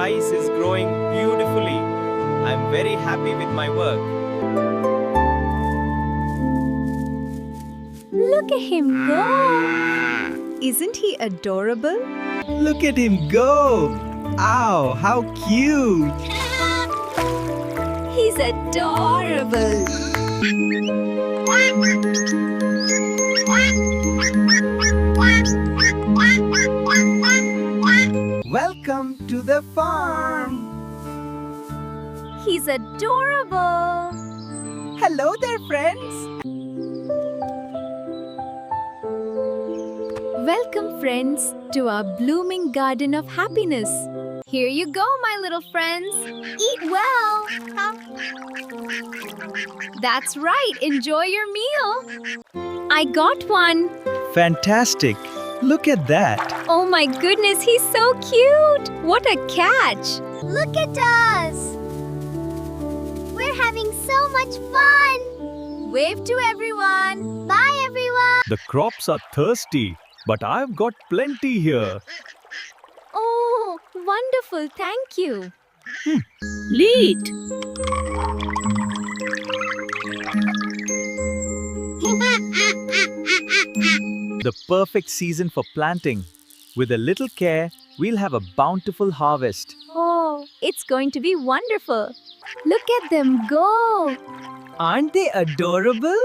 rice is growing beautifully. I'm very happy with my work. Look at him go! Isn't he adorable? Look at him go! Ow, how cute! He's adorable! Welcome to the farm! He's adorable! Hello there, friends! Welcome, friends, to our blooming garden of happiness. Here you go, my little friends. Eat well. That's right. Enjoy your meal. I got one. Fantastic! Look at that! Oh my goodness, he's so cute. What a catch. Look at us. We're having so much fun. Wave to everyone. Bye, everyone. The crops are thirsty, but I've got plenty here. Oh, wonderful. Thank you. Lead. The perfect season for planting. With a little care, we'll have a bountiful harvest. Oh, it's going to be wonderful. Look at them go. Aren't they adorable?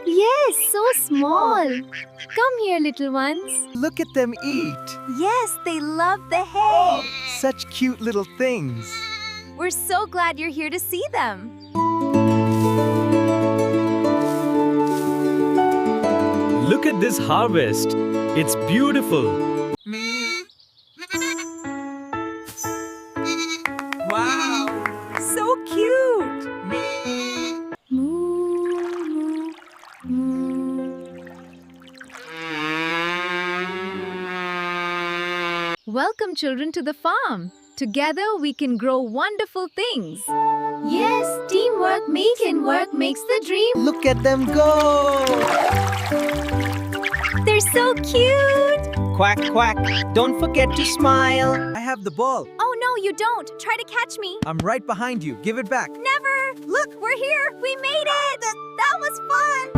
Yes, so small. Come here, little ones. Look at them eat. Yes, they love the hay. Such cute little things. We're so glad you're here to see them. Look at this harvest. It's beautiful. Wow, so cute. Moo, moo, moo. Welcome, children, to the farm. Together we can grow wonderful things. Yes, teamwork making work makes the dream. Look at them go. They're so cute. Quack, quack. Don't forget to smile. I have the ball. Oh no, you don't. Try to catch me. I'm right behind you. Give it back. Never. Look, we're here. We made it. That was fun.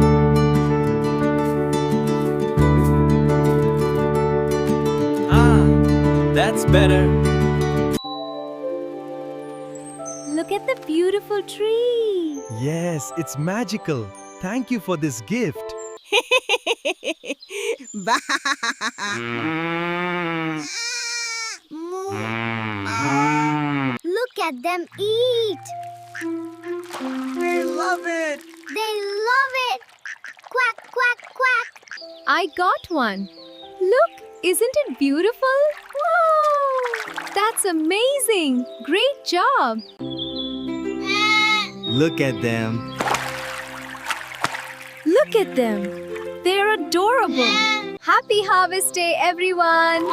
Ah, that's better. Look at the beautiful tree. Yes, it's magical. Thank you for this gift. Look at them eat. We love it. They love it. Quack, quack, quack. I got one. Look, isn't it beautiful? Wow! That's amazing. Great job. Look at them. Look at them. They're adorable. Happy Harvest Day, everyone.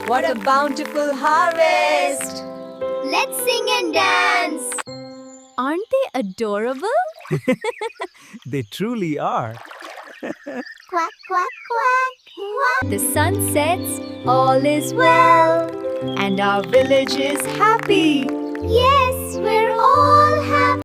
What a bountiful harvest. Let's sing and dance. Aren't they adorable? They truly are. Quack, quack, quack. Quack. The sun sets, all is well, and our village is happy. Yes, we're all happy.